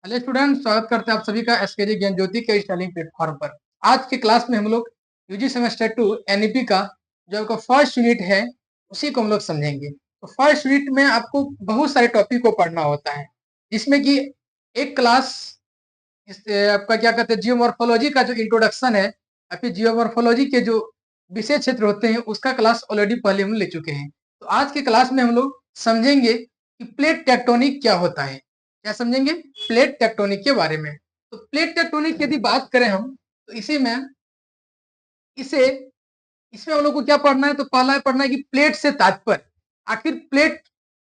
Hello student, स्वागत करते हैं आप सभी का एसकेजी ज्ञान ज्योति के स्टाइलिंग प्लेटफॉर्म पर। आज के क्लास में हम लोग यूजी सेमेस्टर 2 एनईपी का जो आपका फर्स्ट यूनिट है उसी को हम लोग समझेंगे। तो फर्स्ट यूनिट में आपको बहुत सारे टॉपिक को पढ़ना होता है, जिसमें कि एक क्लास आपका क्या कहते हैं जियोमॉर्फोलॉजी का जो इंट्रोडक्शन है या फिर जियोमॉर्फोलॉजी के जो विषय क्षेत्र होते हैं उसका क्लास ऑलरेडी पहले हम ले चुके हैं। तो आज के क्लास में हम लोग समझेंगे कि प्लेट टेक्टोनिक क्या होता है। क्या समझेंगे? प्लेट टेक्टोनिक के बारे में। तो प्लेट टेक्टोनिक की यदि बात करें हम, तो इसे इसमें हम लोग को क्या पढ़ना है? तो पहला पढ़ना है कि प्लेट से तात्पर्य। आखिर प्लेट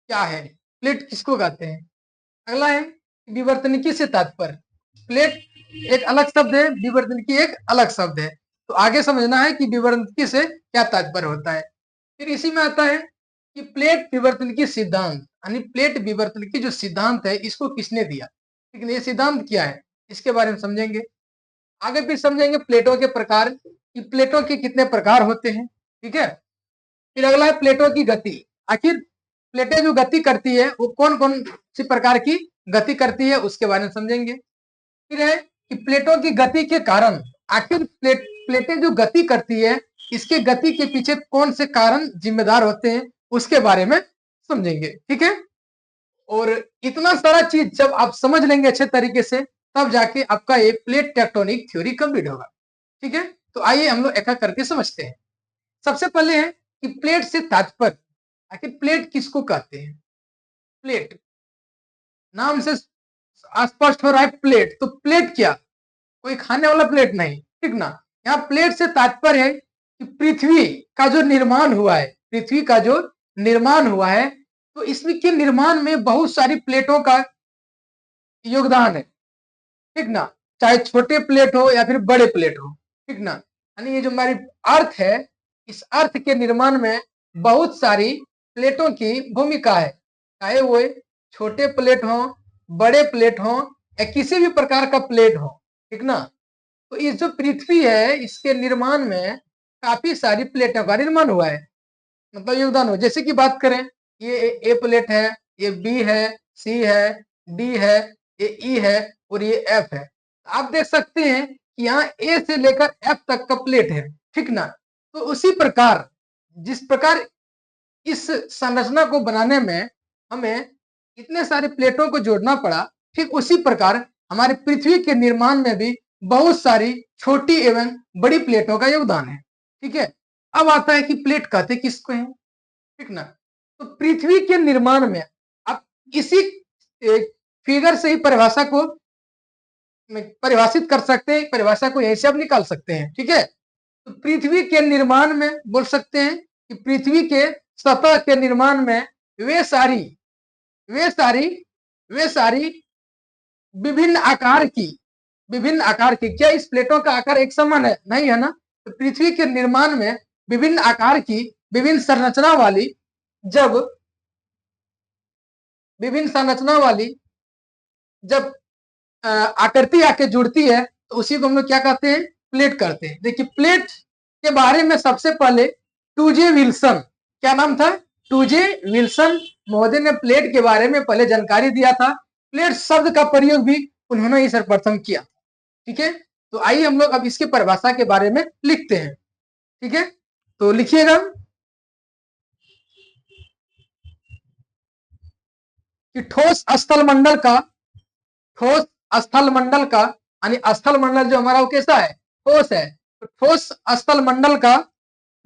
क्या है, प्लेट किसको कहते हैं। अगला है विवर्तनिकी से तात्पर्य। प्लेट एक अलग शब्द है, विवर्तनिकी एक अलग शब्द है। तो आगे समझना है कि विवर्तनिकी से क्या तात्पर्य होता है। फिर इसी में आता है कि प्लेट विवर्तनिकी सिद्धांत, यानी प्लेट विवर्तनिकी जो सिद्धांत है इसको किसने दिया, लेकिन ये सिद्धांत क्या है इसके बारे में समझेंगे। आगे फिर समझेंगे प्लेटों के प्रकार, कि प्लेटों के कितने प्रकार होते हैं। ठीक है। फिर अगला है प्लेटों की गति। आखिर प्लेटें जो गति करती है वो कौन कौन सी प्रकार की गति करती है उसके बारे में समझेंगे। फिर है कि प्लेटों की गति के कारण, आखिर प्लेटें जो गति करती है इसके गति के पीछे कौन से कारण जिम्मेदार होते हैं उसके बारे में समझेंगे। ठीक है। और इतना सारा चीज जब आप समझ लेंगे अच्छे तरीके से, तब जाके आपका ये प्लेट टेक्टोनिक थ्योरी कंप्लीट होगा। ठीक है। तो आइए हम लोग एक एक करके समझते हैं। सबसे पहले है कि प्लेट से तात्पर्य। आखिर प्लेट किसको कहते हैं? प्लेट नाम से स्पष्ट हो रहा है प्लेट। तो प्लेट क्या? कोई खाने वाला प्लेट नहीं, ठीक ना। यहाँ प्लेट से तात्पर्य है कि पृथ्वी का जो निर्माण हुआ है, पृथ्वी का जो निर्माण हुआ है, तो इसमें के निर्माण में बहुत सारी प्लेटों का योगदान है, ठीक ना। चाहे छोटे प्लेट हो या फिर बड़े प्लेट हो, ठीक ना। यानी ये जो हमारी अर्थ है, इस अर्थ के निर्माण में बहुत सारी प्लेटों की भूमिका है। चाहे वो छोटे प्लेट हो, बड़े प्लेट हो या किसी भी प्रकार का प्लेट हो, ठीक ना। तो इस जो पृथ्वी है इसके निर्माण में काफी सारी प्लेटों का निर्माण हुआ है, मतलब योगदान हो। जैसे कि बात करें, ये ए प्लेट है, ये बी है, सी है, डी है, ये ई है और ये एफ है। आप देख सकते हैं कि यहाँ ए से लेकर एफ तक का प्लेट है, ठीक ना। तो उसी प्रकार जिस प्रकार इस संरचना को बनाने में हमें इतने सारे प्लेटों को जोड़ना पड़ा, ठीक उसी प्रकार हमारे पृथ्वी के निर्माण में भी बहुत सारी छोटी एवं बड़ी प्लेटों का योगदान है। ठीक है। अब आता है कि प्लेट कहते किसको हैं, ठीक ना। तो पृथ्वी के निर्माण में आप इसी फिगर से ही परिभाषा को परिभाषित कर सकते हैं, परिभाषा को यहीं से आप निकाल सकते हैं। ठीक है। तो पृथ्वी के निर्माण में बोल सकते हैं कि पृथ्वी के सतह के निर्माण में वे सारी वे सारी वे सारी विभिन्न आकार की, क्या इस प्लेटों का आकार एक समान है? नहीं है ना। तो पृथ्वी के निर्माण में विभिन्न आकार की, विभिन्न संरचना वाली, जब विभिन्न संरचना वाली जब आकृति आके जुड़ती है तो उसी को हम लोग क्या कहते हैं? प्लेट कहते हैं। देखिए प्लेट के बारे में सबसे पहले टूजे विल्सन, क्या नाम था? टूजे विल्सन महोदय ने प्लेट के बारे में पहले जानकारी दिया था। प्लेट शब्द का प्रयोग भी उन्होंने ही सर्वप्रथम किया। ठीक है। तो आइए हम लोग अब इसकी परिभाषा के बारे में लिखते हैं। ठीक है। तो लिखिएगा कि ठोस स्थल मंडल का यानी स्थल मंडल जो हमारा वो कैसा है? ठोस है। तो ठोस स्थल मंडल का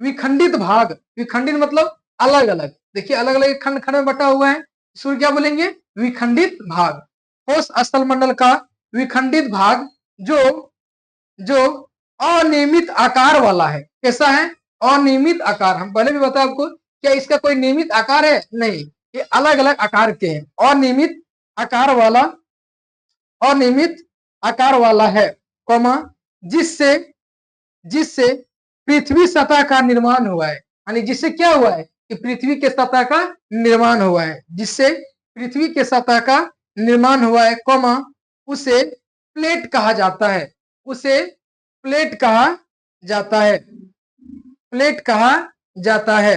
विखंडित भाग, विखंडित मतलब अलग अलग, देखिए अलग अलग खंड खंड में बटा हुआ है, इसको क्या बोलेंगे? विखंडित भाग। ठोस स्थल मंडल का विखंडित भाग जो जो अनियमित आकार वाला है। कैसा है? अनियमित आकार। हम पहले भी बताया आपको, क्या इसका कोई नियमित आकार है? नहीं, ये अलग अलग आकार के हैं। अनियमित आकार वाला, अनियमित आकार वाला है, कौमा जिससे जिससे पृथ्वी सतह का निर्माण हुआ है। यानी जिससे क्या हुआ है? कि पृथ्वी के सतह का निर्माण हुआ है, जिससे पृथ्वी के सतह का निर्माण हुआ है, कौमा उसे प्लेट कहा जाता है, उसे प्लेट कहा जाता है, प्लेट कहा जाता है।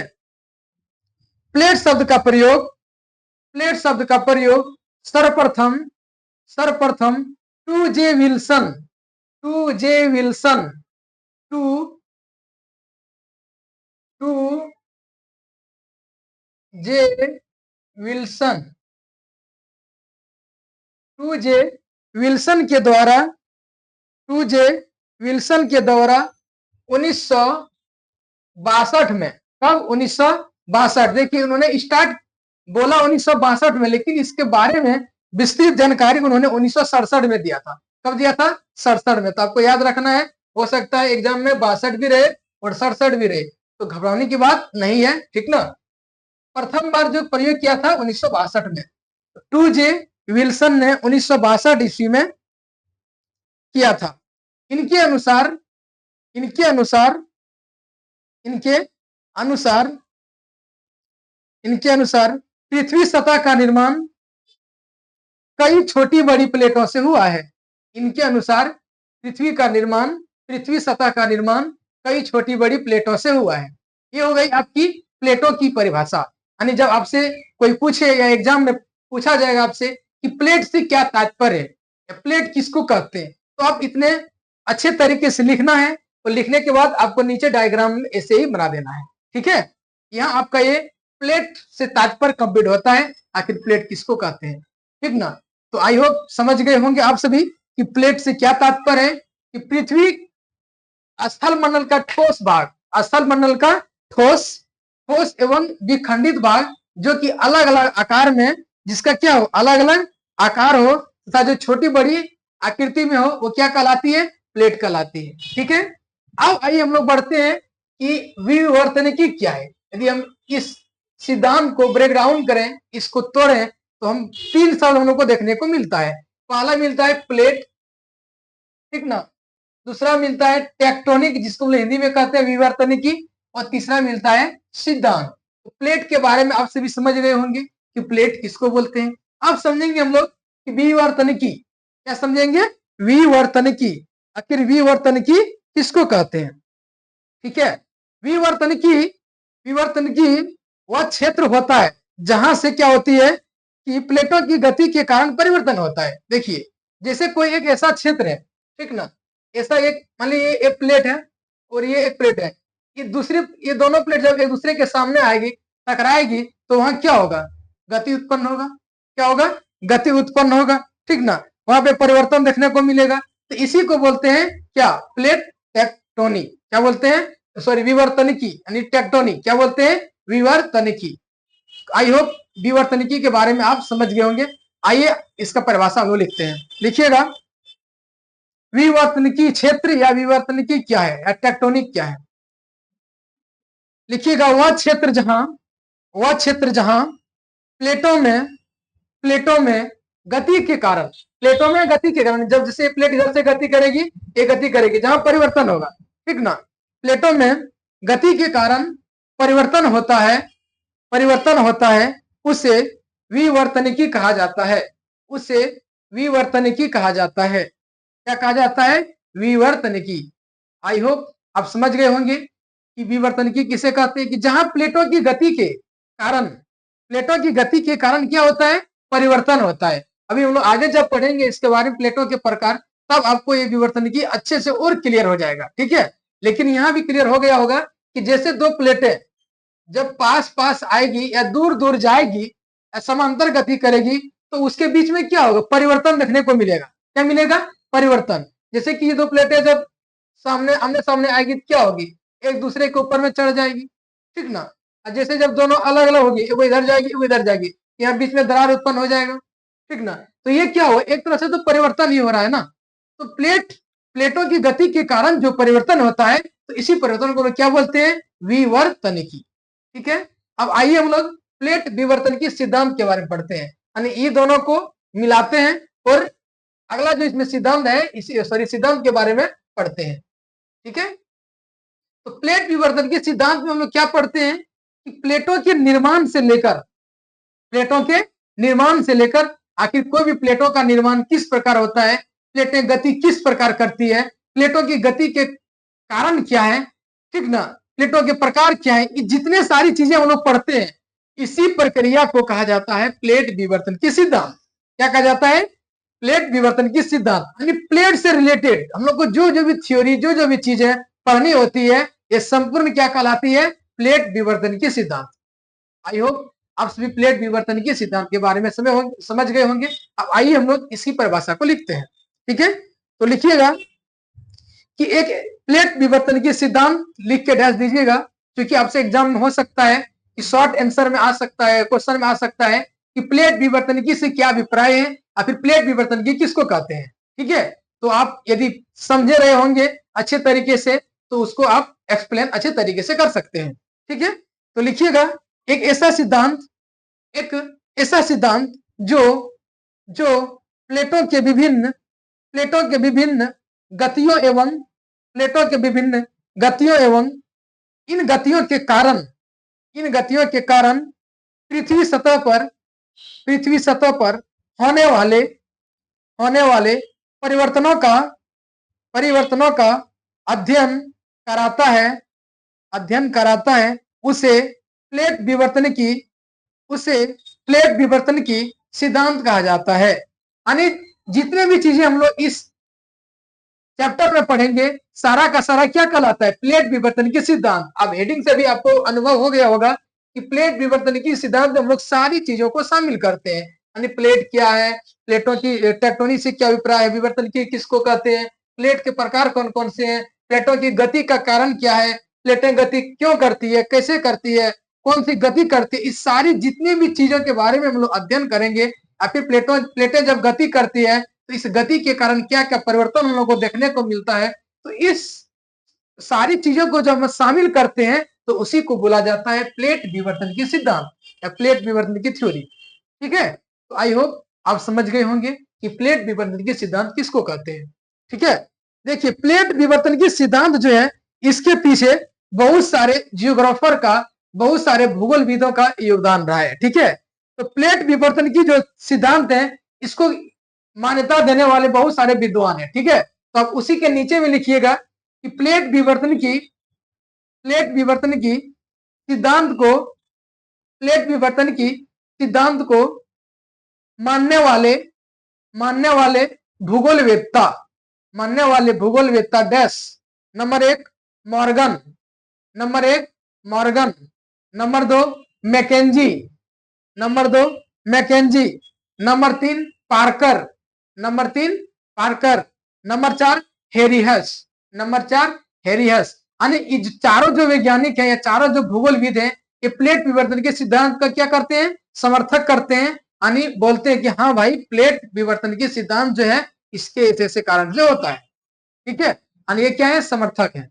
प्लेट शब्द का प्रयोग, प्लेट शब्द का प्रयोग सर्वप्रथम सर्वप्रथम 2J Wilson, 2J Wilson, 2J Wilson, 2J Wilson के द्वारा, 2J विल्सन के द्वारा 1962 में, कब 1962, देखिए उन्होंने स्टार्ट बोला 1962 में, लेकिन इसके बारे में विस्तृत जानकारी उन्होंने 1967 में दिया था। कब दिया था? 67 में। तो आपको याद रखना है, हो सकता है एग्जाम में 62 भी रहे और 67 भी रहे, तो घबराने की बात नहीं है, ठीक ना। प्रथम बार जो प्रयोग किया था 1962 में, 2J विल्सन ने 1962 ईस्वी में किया था। इनके अनुसार, इनके अनुसार, इनके अनुसार, इनके अनुसार पृथ्वी सतह का निर्माण कई छोटी बड़ी प्लेटों से हुआ है। इनके अनुसार पृथ्वी का निर्माण, पृथ्वी सतह का निर्माण कई छोटी बड़ी प्लेटों से हुआ है। ये हो गई आपकी प्लेटों की परिभाषा। यानी जब आपसे कोई पूछे या एग्जाम में पूछा जाएगा आपसे कि प्लेट से क्या तात्पर्य है, प्लेट किसको कहते हैं, तो आप इतने अच्छे तरीके से लिखना है, और लिखने के बाद आपको नीचे डायग्राम ऐसे ही बना देना है, ठीक है। यहाँ आपका ये प्लेट से तात्पर्य कंप्लीट होता है, आखिर प्लेट किसको कहते हैं, ठीक ना। तो आई होप समझ गए होंगे आप सभी कि प्लेट से क्या तात्पर्य है, कि पृथ्वी स्थल मंडल का ठोस भाग, स्थल मंडल का ठोस, ठोस एवं विखंडित भाग, जो कि अलग अलग आकार में, जिसका क्या हो, अलग अलग आकार हो तथा जो छोटी बड़ी आकृति में हो, वो क्या कहलाती है? प्लेट कहलाती है, ठीक है। अब आइए हम लोग बढ़ते हैं कि विवर्तनिकी क्या है। यदि हम इस सिद्धांत को ब्रेक डाउन करें, इसको तोड़ें, तो हम 3 शब्द हम लोग को देखने को मिलता है। पहला मिलता है प्लेट, ठीक ना, दूसरा मिलता है टेक्टोनिक, जिसको हिंदी में कहते हैं विवर्तनिकी, और तीसरा मिलता है सिद्धांत। तो प्लेट के बारे में आप सभी समझ गए होंगे कि प्लेट किसको बोलते हैं। अब समझेंगे हम लोग कि विवर्तनिकी, क्या समझेंगे? विवर्तनिकी, आखिर विवर्तनिकी किसको कहते हैं, ठीक है। विवर्तनिकी, विवर्तनिकी वह क्षेत्र होता है जहां से क्या होती है कि प्लेटों की गति के कारण परिवर्तन होता है। देखिए, जैसे कोई एक ऐसा क्षेत्र है, ठीक ना, ऐसा एक, मान लीजिए ये एक प्लेट है और ये एक प्लेट है, ये दूसरी, ये दोनों प्लेट जब एक दूसरे के सामने आएगी, टकराएगी, तो वहां क्या होगा? गति उत्पन्न होगा। क्या होगा? गति उत्पन्न होगा, ठीक ना, वहां पे परिवर्तन देखने को मिलेगा। तो इसी को बोलते हैं क्या? Plate tectonic. क्या बोलते हैं? सॉरी, विवर्तनिकी, यानी टेक्टोनिक क्या बोलते हैं? विवर्तनिकी। आई होप विवर्तनिकी के बारे में आप समझ गए होंगे। आइए इसका परिभाषा हम लोग लिखते हैं, लिखिएगा। विवर्तनिकी क्षेत्र या विवर्तनिकी क्या है, या टेक्टोनिक क्या है? लिखिएगा, वह क्षेत्र जहां, वह क्षेत्र जहां प्लेटों में, प्लेटों में गति के कारण, प्लेटों में गति के कारण, जब जैसे प्लेट इधर से गति करेगी, ये गति करेगी, जहां परिवर्तन होगा, ठीक ना, प्लेटों में गति के कारण परिवर्तन होता है, परिवर्तन होता है, उसे विवर्तनिकी कहा जाता है, उसे विवर्तनिकी कहा जाता है। क्या कहा जाता है? विवर्तनिकी। आई होप आप समझ गए होंगे कि विवर्तनिकी किसे कहते हैं, कि जहां प्लेटों की गति के कारण, प्लेटों की गति के कारण क्या होता है? परिवर्तन होता है। अभी हम लोग आगे जब पढ़ेंगे इसके बारे में, प्लेटों के प्रकार, तब आपको ये विवर्तनिकी अच्छे से और क्लियर हो जाएगा, ठीक है। लेकिन यहां भी क्लियर हो गया होगा कि जैसे दो प्लेटें जब पास पास आएगी या दूर दूर जाएगी, समांतर गति करेगी, तो उसके बीच में क्या होगा? परिवर्तन देखने को मिलेगा। क्या मिलेगा? परिवर्तन। जैसे कि ये दो प्लेटें जब सामने, आमने सामने आएगी, क्या होगी? एक दूसरे के ऊपर में चढ़ जाएगी, ठीक ना। जैसे जब दोनों अलग अलग होगी, वो इधर जाएगी, वो इधर जाएगी, यहाँ बीच में दरार उत्पन्न हो जाएगा, ठीक ना। तो ये क्या हो? एक तरह से तो परिवर्तन ही हो रहा है ना। तो प्लेटों की गति के कारण जो परिवर्तन होता है, तो इसी परिवर्तन को क्या बोलते हैं? विवर्तनिकी, ठीक है। अब आइए हम लोग प्लेट विवर्तनिकी सिद्धांत के बारे में पढ़ते हैं, यानी ये दोनों को मिलाते हैं, और अगला जो इसमें सिद्धांत है, इसी सॉरी सिद्धांत के बारे में पढ़ते हैं, ठीक है। तो प्लेट विवर्तनिकी सिद्धांत में हम लोग क्या पढ़ते हैं कि प्लेटों के निर्माण से लेकर, प्लेटों के निर्माण से लेकर, आखिर कोई भी प्लेटों का निर्माण किस प्रकार होता है, प्लेटें गति किस प्रकार करती है, प्लेटों की गति के कारण क्या है, ठीक ना, प्लेटों के प्रकार क्या है, जितने सारी चीजें हम लोग पढ़ते हैं, इसी प्रक्रिया को कहा जाता है प्लेट विवर्तन की सिद्धांत। क्या कहा जाता है? प्लेट विवर्तन की सिद्धांत, यानी प्लेट से रिलेटेड हम लोग को जो जो भी थ्योरी, जो जो भी चीजें पढ़नी होती है, ये संपूर्ण क्या कहलाती है? प्लेट विवर्तन की सिद्धांत। आई होप आप सभी प्लेट विवर्तन के सिद्धांत के बारे में समझ गए होंगे। अब आइए हम लोग इसकी परिभाषा को लिखते हैं। ठीक है, तो लिखिएगा कि एक प्लेट विवर्तन की सिद्धांत लिख के डैश दीजिएगा, क्योंकि आपसे एग्जाम में हो सकता है कि शॉर्ट आंसर में आ सकता है, क्वेश्चन में आ सकता है कि प्लेट विवर्तन की से क्या अभिप्राय है, या फिर प्लेट विवर्तन की किसको कहते हैं। ठीक है, तो आप यदि समझे रहे होंगे अच्छे तरीके से तो उसको आप एक्सप्लेन अच्छे तरीके से कर सकते हैं। ठीक है, तो लिखिएगा एक ऐसा सिद्धांत जो जो प्लेटों के विभिन्न गतियों एवं इन गतियों के कारण पृथ्वी सतह पर होने वाले परिवर्तनों का अध्ययन कराता है उसे प्लेट विवर्तन की सिद्धांत कहा जाता है। यानी जितने भी चीजें हम लोग इस चैप्टर में पढ़ेंगे सारा का सारा क्या कहलाता है? प्लेट विवर्तन की सिद्धांत। अब हेडिंग से भी आपको अनुभव हो गया होगा कि प्लेट विवर्तन की सिद्धांत में हम लोग सारी चीजों को शामिल करते हैं। यानी प्लेट क्या है, प्लेटों की टेक्टोनिक से क्या अभिप्राय है, विवर्तन की किसको कहते हैं, प्लेट के प्रकार कौन कौन से हैं, प्लेटों की गति का कारण क्या है, प्लेटें गति क्यों करती है, कैसे करती है, कौन सी गति करती है, इस सारी जितनी भी चीजों के बारे में हम लोग अध्ययन करेंगे। या फिर प्लेटें जब गति करती है तो इस गति के कारण क्या क्या परिवर्तन हम लोग को देखने को मिलता है। तो इस सारी चीजों को जब हम शामिल करते हैं तो उसी को बोला जाता है प्लेट विवर्तन की सिद्धांत या प्लेट विवर्तन की थ्योरी। ठीक है, तो आई होप आप समझ गए होंगे कि प्लेट विवर्तन के सिद्धांत किसको कहते हैं। ठीक है, देखिए प्लेट विवर्तन की सिद्धांत जो है इसके पीछे बहुत सारे जियोग्राफर का, बहुत सारे भूगोलविदों का योगदान रहा है। ठीक है, तो प्लेट विवर्तन की जो सिद्धांत है इसको मान्यता देने वाले बहुत सारे विद्वान हैं। ठीक है, तो आप उसी के नीचे में लिखिएगा कि प्लेट विवर्तन की सिद्धांत को मानने वाले भूगोलवेत्ता डैश नंबर एक मॉर्गन, नंबर दो मैकेंजी, नंबर तीन पार्कर, नंबर चार हेरिहस। यानी ये चारों जो वैज्ञानिक हैं या चारों जो भूगोलविद हैं ये प्लेट विवर्तन के सिद्धांत का क्या करते हैं? समर्थक करते हैं। यानी बोलते हैं कि हाँ भाई प्लेट विवर्तन के सिद्धांत जो है इसके ऐसे कारण से होता है। ठीक है, यानी ये क्या है? समर्थक है।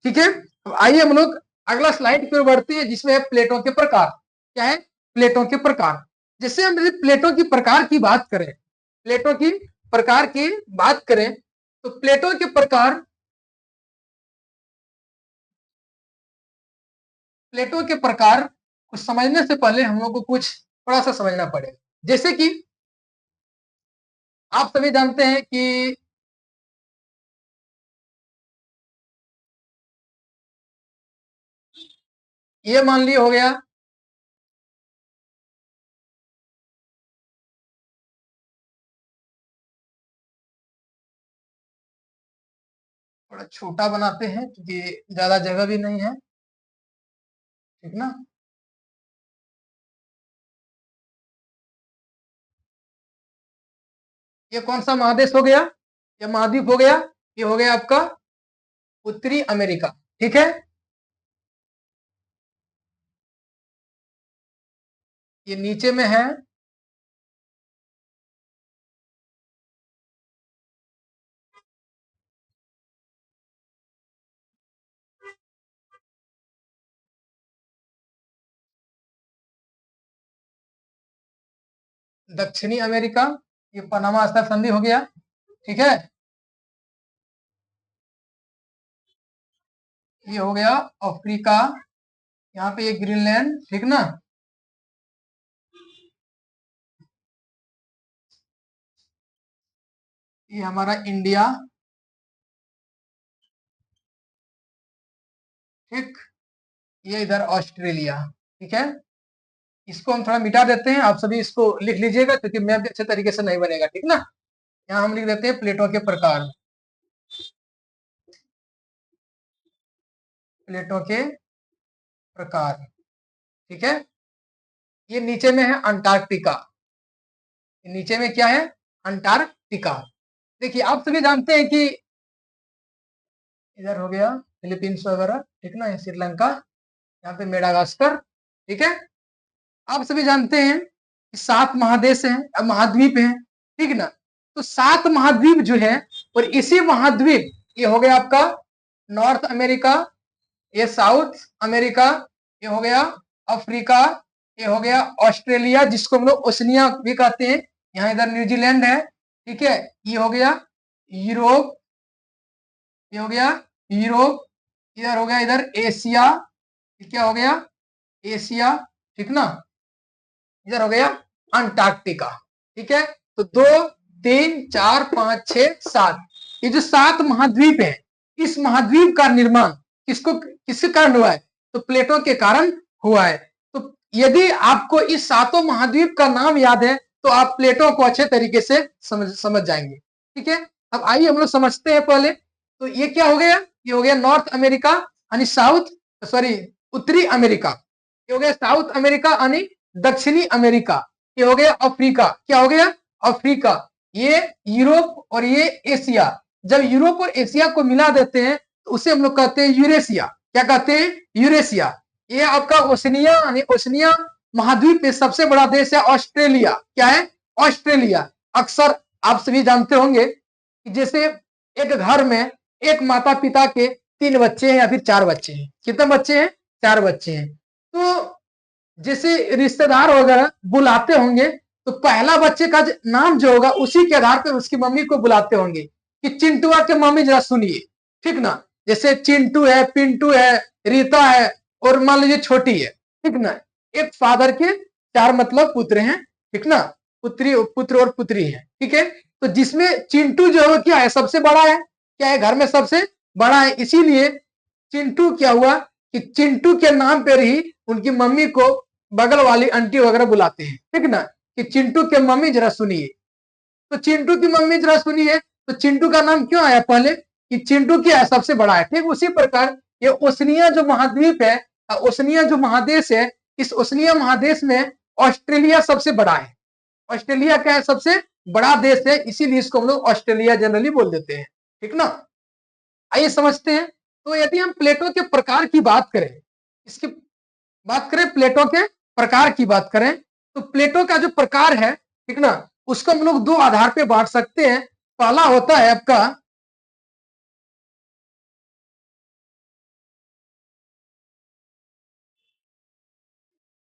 ठीक है, तो आइए हम लोग अगला स्लाइड की ओर बढ़ते हैं जिसमें है प्लेटों के प्रकार। क्या है? प्लेटों के प्रकार। जैसे हम प्लेटों की प्रकार की बात करें, तो प्लेटों के प्रकार को समझने से पहले हम लोग को कुछ थोड़ा सा समझना पड़ेगा। जैसे कि आप सभी जानते हैं कि ये मान ली हो गया थोड़ा छोटा बनाते हैं क्योंकि ज्यादा जगह भी नहीं है। ठीक ना, ये कौन सा महादेश हो गया? ये महाद्वीप हो गया। ये हो गया आपका उत्तरी अमेरिका। ठीक है, ये नीचे में है दक्षिणी अमेरिका, ये पनामा अस्तर संधि हो गया। ठीक है, ये हो गया अफ्रीका, यहाँ पे ये ग्रीनलैंड। ठीक ना, ये हमारा इंडिया। ठीक, ये इधर ऑस्ट्रेलिया। ठीक है, इसको हम थोड़ा मिटा देते हैं, आप सभी इसको लिख लीजिएगा क्योंकि मैप अच्छे तरीके से नहीं बनेगा। ठीक ना, यहाँ हम लिख देते हैं प्लेटों के प्रकार, प्लेटों के प्रकार। ठीक है, ये नीचे में है अंटार्कटिका, नीचे में क्या है, अंटार्कटिका। देखिए आप सभी जानते हैं कि इधर हो गया फिलीपींस वगैरह, ठीक ना, श्रीलंका, यहाँ पे मेडागास्कर। ठीक है, आप सभी जानते हैं कि 7 महादेश हैं, महाद्वीप हैं, ठीक ना। तो 7 महाद्वीप जो है, और इसी महाद्वीप, ये हो गया आपका नॉर्थ अमेरिका, ये साउथ अमेरिका, ये हो गया अफ्रीका, ये हो गया ऑस्ट्रेलिया जिसको हम लोग ओशनिया भी कहते हैं, यहाँ इधर न्यूजीलैंड है। ठीक है, ये हो गया यूरोप, ये हो गया यूरोप, इधर हो गया इधर एशिया, क्या हो गया एशिया, ठीक ना, इधर हो गया अंटार्कटिका। ठीक है, तो 2 3 4 5 6 7, ये जो 7 महाद्वीप है, इस महाद्वीप का निर्माण किसके कारण हुआ है, तो प्लेटों के कारण हुआ है। तो यदि आपको इस 7 महाद्वीप का नाम याद है तो आप प्लेटों को अच्छे तरीके से समझ जाएंगे। ठीक है, अब आइए हम लोग समझते हैं पहले। तो ये क्या हो गया, ये हो गया नॉर्थ अमेरिका यानी उत्तरी अमेरिका, ये हो गया साउथ अमेरिका यानी दक्षिणी अमेरिका, ये हो गया अफ्रीका, क्या हो गया अफ्रीका, ये यूरोप और ये एशिया। जब यूरोप और एशिया को मिला देते हैं तो उसे हम लोग कहते हैं यूरेशिया। क्या कहते हैं, यूरेशिया। ये आपका ओशनिया यानी ओशनिया महाद्वीप में सबसे बड़ा देश है ऑस्ट्रेलिया। क्या है, ऑस्ट्रेलिया। अक्सर आप सभी जानते होंगे कि जैसे एक घर में एक माता पिता के 3 बच्चे हैं या फिर 4 बच्चे हैं, कितने बच्चे हैं, 4 बच्चे हैं। तो जैसे रिश्तेदार वगैरह बुलाते होंगे तो पहला बच्चे का नाम जो होगा उसी के आधार पर उसकी मम्मी को बुलाते होंगे कि चिंटुआ के मम्मी जरा सुनिए, ठीक ना। जैसे चिंटू है, पिंटू है, रीता है और मान लीजिए छोटी है, ठीक ना। एक फादर के 4 मतलब पुत्र हैं, ठीक ना, पुत्र और पुत्री है। ठीक है, तो जिसमें चिंटू जो है क्या है, सबसे बड़ा है, क्या है, घर में सबसे बड़ा है, इसीलिए चिंटू क्या हुआ कि चिंटू के नाम पर ही उनकी मम्मी को बगल वाली आंटी वगैरह बुलाते हैं, ठीक ना, कि चिंटू के मम्मी जरा सुनिए। तो चिंटू की मम्मी जरा सुनिए, तो चिंटू का नाम क्यों आया पहले, कि चिंटू क्या है, सबसे बड़ा है। ठीक उसी प्रकार ये ओशनिया जो महाद्वीप है, ओशनिया जो महादेश है, इस ओशनिया महादेश में ऑस्ट्रेलिया सबसे बड़ा है। ऑस्ट्रेलिया क्या है, सबसे बड़ा देश है, इसीलिए इसको हम लोग ऑस्ट्रेलिया जनरली बोल देते हैं, ठीक ना। आइए समझते हैं। तो यदि हम प्लेटों के प्रकार की बात करें, इसकी बात करें, प्लेटों के प्रकार की बात करें, तो प्लेटों का जो प्रकार है, ठीक ना, उसको हम लोग 2 आधार पे बांट सकते हैं। पहला होता है आपका,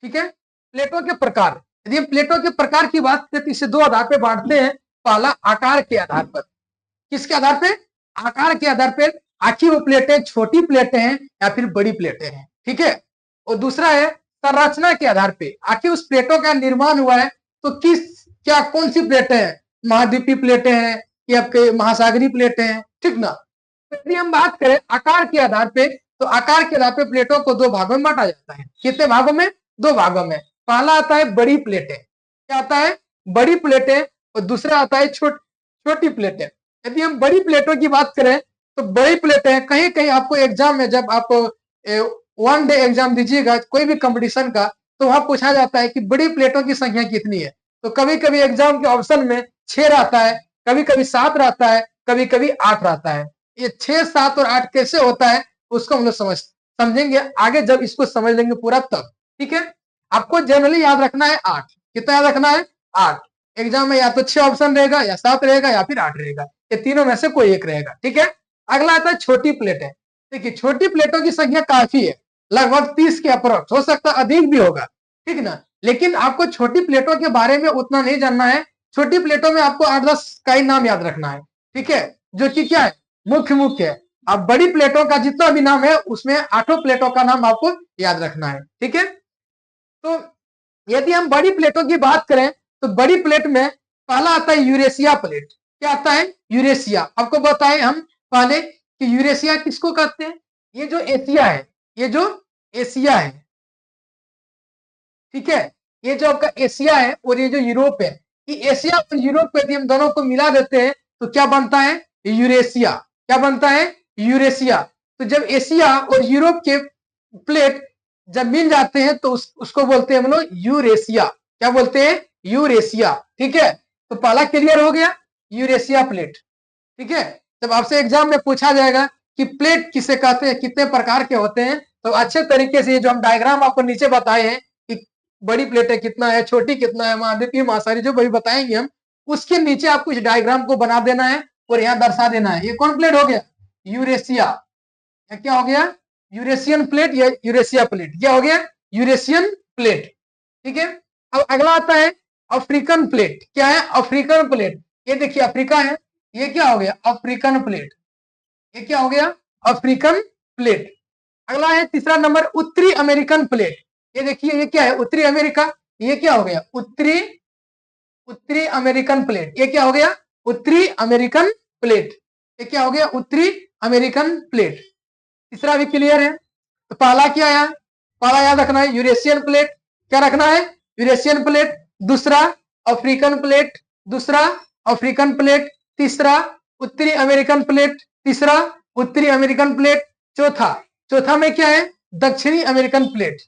ठीक है, प्लेटों के प्रकार। यदि हम प्लेटों के प्रकार की बात करें तो इसे 2 आधार पे बांटते हैं। पहला आकार के आधार पर, किसके आधार पे, आकार के आधार पर, आखिर वो प्लेटें छोटी प्लेटें हैं या फिर बड़ी प्लेटें हैं, ठीक है। और दूसरा है संरचना के आधार पे, आखिर उस प्लेटों का निर्माण हुआ है तो क्या कौन सी प्लेटें हैं, महाद्वीपीय प्लेटें हैं या आपके महासागरीय प्लेटें हैं, ठीक ना। यदि हम बात करें आकार के आधार पे, तो आकार के आधार पे प्लेटों को 2 भागों में बांटा जाता है। कितने भागों में, 2 भागों में। पहला आता है बड़ी प्लेटें, क्या आता है, बड़ी प्लेटें, और दूसरा आता है छोटी प्लेटें। यदि हम बड़ी प्लेटों की बात करें तो बड़ी प्लेटें कहीं कहीं आपको एग्जाम में, जब आप 1 डे एग्जाम दीजिएगा कोई भी कंपटीशन का, तो वहां पूछा जाता है कि बड़ी प्लेटों की संख्या कितनी है। तो कभी कभी एग्जाम के ऑप्शन में 6 रहता है, कभी कभी 7 रहता है, कभी कभी 8 रहता है। ये 6 7 और 8 कैसे होता है उसको हम लोग समझेंगे आगे, जब इसको समझ लेंगे पूरा तब, ठीक है। आपको जनरली याद रखना है 8, कितना याद रखना है, 8। एग्जाम में या तो 6 ऑप्शन रहेगा, या 7 रहेगा, या फिर 8 रहेगा, ये तीनों में से कोई एक रहेगा, ठीक है। अगला आता है छोटी प्लेटें। देखिए छोटी प्लेटों की संख्या काफी है, लगभग 30 के अप्रोक्स, हो सकता है अधिक भी होगा, ठीक ना। लेकिन आपको छोटी प्लेटों के बारे में उतना नहीं जानना है। छोटी प्लेटों में आपको 8-10 का ही नाम याद रखना है, ठीक है, जो कि क्या है, मुख्य है। अब बड़ी प्लेटों का जितना भी नाम है उसमें 8 प्लेटों का नाम आपको याद रखना है, ठीक है। तो यदि हम बड़ी प्लेटों की बात करें तो बड़ी प्लेट में पहला आता है यूरेशिया प्लेट। क्या आता है, यूरेशिया। आपको बताएं हम पहले कि यूरेशिया किसको कहते हैं, ये जो एशिया है, ये जो एशिया है, ठीक है, ये जो आपका एशिया है और ये जो यूरोप है, कि एशिया और यूरोप को यदि हम दोनों को मिला देते हैं तो क्या बनता है? यूरेशिया। क्या बनता है? यूरेशिया। तो जब एशिया और यूरोप के प्लेट जब मिल जाते हैं तो उसको बोलते हैं हम लोग यूरेशिया। क्या बोलते हैं? यूरेशिया। ठीक है, तो पहला क्लियर हो गया, यूरेशिया प्लेट। ठीक है, जब आपसे एग्जाम में पूछा जाएगा कि प्लेट किसे कहते हैं, कितने प्रकार के होते हैं, तो अच्छे तरीके से ये जो हम डायग्राम आपको नीचे बताए हैं कि बड़ी प्लेटें कितना है, छोटी कितना है, महाद्वीपीय महासागरीय जो भी बताएंगे हम, उसके नीचे आपको इस डायग्राम को बना देना है और यहाँ दर्शा देना है। ये कौन प्लेट हो गया? यूरेशिया। क्या हो गया? यूरेशियन प्लेट या यूरेशिया प्लेट। क्या हो गया? Eurasian plate. ठीक है, अब अगला आता है अफ्रीकन प्लेट। क्या है? African plate. ये देखिए अफ्रीका है, ये क्या हो गया? African plate. ये क्या हो गया? African plate. अगला है तीसरा नंबर उत्तरी अमेरिकन प्लेट। ये देखिए ये क्या है? उत्तरी अमेरिका। ये क्या हो गया? उत्तरी अमेरिकन प्लेट। ये क्या हो गया? उत्तरी अमेरिकन प्लेट। ये क्या हो गया? उत्तरी अमेरिकन प्लेट। तीसरा भी क्लियर है। तो पहला क्या है? पहला याद रखना है यूरेशियन प्लेट। क्या रखना है? Eurasian plate. दूसरा अफ्रीकन प्लेट। दूसरा अफ्रीकन प्लेट। तीसरा उत्तरी अमेरिकन प्लेट। तीसरा उत्तरी अमेरिकन प्लेट। चौथा में क्या है? दक्षिणी अमेरिकन प्लेट।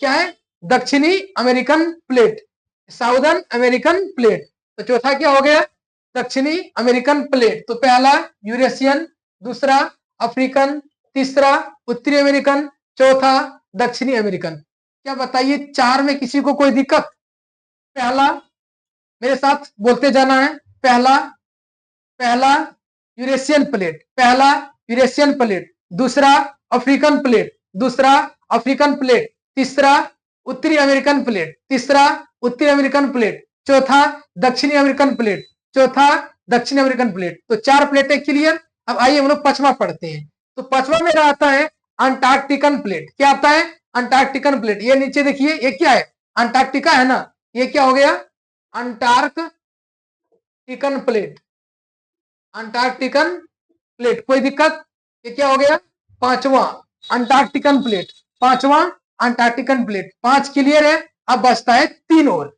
क्या है? दक्षिणी American plate, southern American plate. तो चौथा क्या हो गया? दक्षिणी अमेरिकन प्लेट। तो पहला यूरेशियन, दूसरा अफ्रीकन, तीसरा उत्तरी अमेरिकन, चौथा दक्षिणी अमेरिकन। क्या बताइए, चार में किसी को कोई दिक्कत? पहला, मेरे साथ बोलते जाना है, पहला यूरेशियन प्लेट, पहला यूरेशियन प्लेट, दूसरा अफ्रीकन प्लेट, दूसरा अफ्रीकन प्लेट, तीसरा उत्तरी अमेरिकन प्लेट, तीसरा उत्तरी अमेरिकन प्लेट, चौथा दक्षिणी अमेरिकन प्लेट, चौथा दक्षिणी अमेरिकन प्लेट। तो चार प्लेटें क्लियर। अब आइए हम लोग पांचवा पढ़ते हैं। तो पांचवा मेरा आता है अंटार्कटिकन प्लेट। क्या आता है? अंटार्कटिकन प्लेट। ये नीचे देखिए, ये क्या है? अंटार्कटिका है ना। ये क्या हो गया? अंटार्कटिकन प्लेट, अंटार्कटिकन प्लेट। कोई दिक्कत? ये क्या हो गया? पांचवा अंटार्कटिकन प्लेट, पांचवा अंटार्कटिकन प्लेट। पांच क्लियर है। अब बचता है तीन और।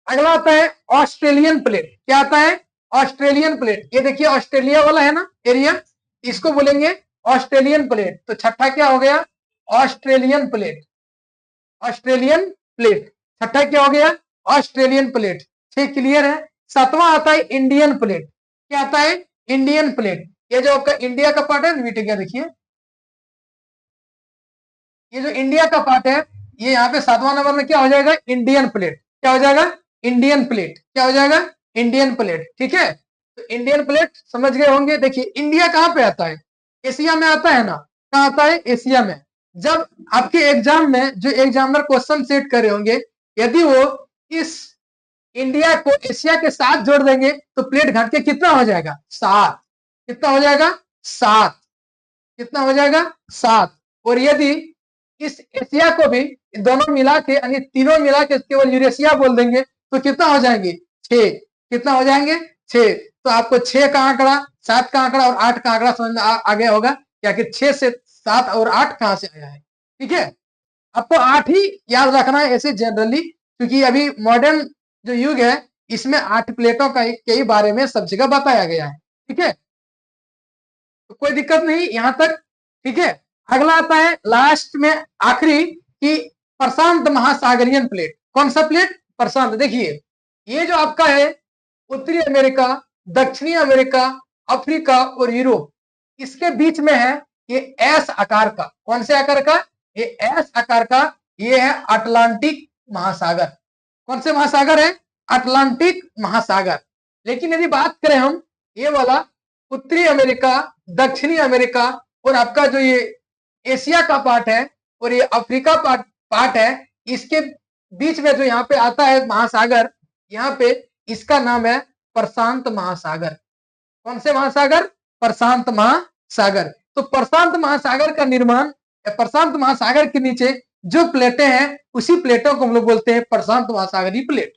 अगला आता है ऑस्ट्रेलियन प्लेट। क्या आता है? Australian plate. ये देखिए ऑस्ट्रेलिया वाला है ना एरिया, इसको बोलेंगे ऑस्ट्रेलियन प्लेट। तो छठा क्या हो गया? Australian plate, Australian plate. छठा क्या हो गया? Australian plate. छह क्लियर है। सातवां आता है इंडियन प्लेट। क्या आता है? Indian plate. ये जो आपका इंडिया का पार्ट है मिट गया, देखिए ये जो इंडिया का पार्ट है, ये यहाँ पे सातवां नंबर में क्या हो जाएगा? Indian plate. क्या हो जाएगा? Indian plate. क्या हो जाएगा? Indian plate. ठीक है, तो इंडियन प्लेट समझ गए होंगे। देखिए इंडिया कहाँ पे आता है? एशिया में आता है ना। कहाँ आता है? एशिया में। जब आपके एग्जाम में जो एग्जामिनर क्वेश्चन सेट करे होंगे, यदि वो इस इंडिया को एशिया के साथ जोड़ देंगे तो प्लेट घट के कितना हो जाएगा? 7। कितना हो जाएगा? 7। कितना हो जाएगा? 7। और यदि इस एशिया को भी दोनों मिला के यानी तीनों मिला के केवल यूरेशिया बोल देंगे तो कितना हो जाएंगे? 6। कितना हो जाएंगे? 6। तो आपको 6 का आंकड़ा, 7 का आंकड़ा और 8 का आंकड़ा समझ में आ गया होगा क्या कि 6 से 7 और 8 कहां से आया है। ठीक है, आपको 8 ही याद रखना है ऐसे जनरली, क्योंकि अभी मॉडर्न जो युग है इसमें 8 प्लेटों का के ही बारे में सब जगह बताया गया है। ठीक है, तो कोई दिक्कत नहीं यहां तक। ठीक है, अगला आता है लास्ट में आखिरी की प्रशांत महासागरीय प्लेट। कौन सा प्लेट? प्रशांत। देखिए ये जो आपका है उत्तरी अमेरिका, दक्षिणी अमेरिका, अफ्रीका और यूरोप, इसके बीच में है ये एस आकार का। कौन से आकार का? ये एस आकार का। ये है अटलांटिक महासागर। कौन से महासागर है? अटलांटिक महासागर। लेकिन यदि बात करें हम ये वाला उत्तरी अमेरिका, दक्षिणी अमेरिका और आपका जो ये एशिया का पार्ट है और ये अफ्रीका पार्ट है, इसके बीच में जो यहाँ पे आता है महासागर, यहाँ पे इसका नाम है प्रशांत महासागर। कौन से महासागर? प्रशांत महासागर। तो प्रशांत महासागर का निर्माण, प्रशांत महासागर के नीचे जो प्लेटें हैं उसी प्लेटों को हम लोग बोलते हैं प्रशांत महासागरीय प्लेट।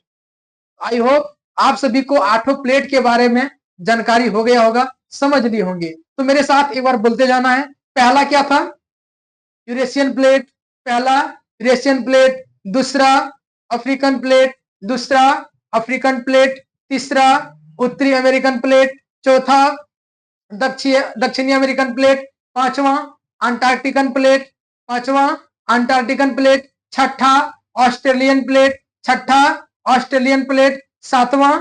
आई होप आप सभी को 8 प्लेट के बारे में जानकारी हो गया होगा, समझ लिए होंगे। तो मेरे साथ एक बार बोलते जाना है। पहला क्या था? Eurasian plate. पहला यूरेशियन प्लेट, दूसरा अफ्रीकन प्लेट, दूसरा अफ्रीकन प्लेट, तीसरा उत्तरी अमेरिकन प्लेट, चौथा दक्षिणी अमेरिकन प्लेट, पांचवा अंटार्कटिकन प्लेट, पांचवा अंटार्कटिकन प्लेट, छठा ऑस्ट्रेलियन प्लेट, छठा ऑस्ट्रेलियन प्लेट, सातवां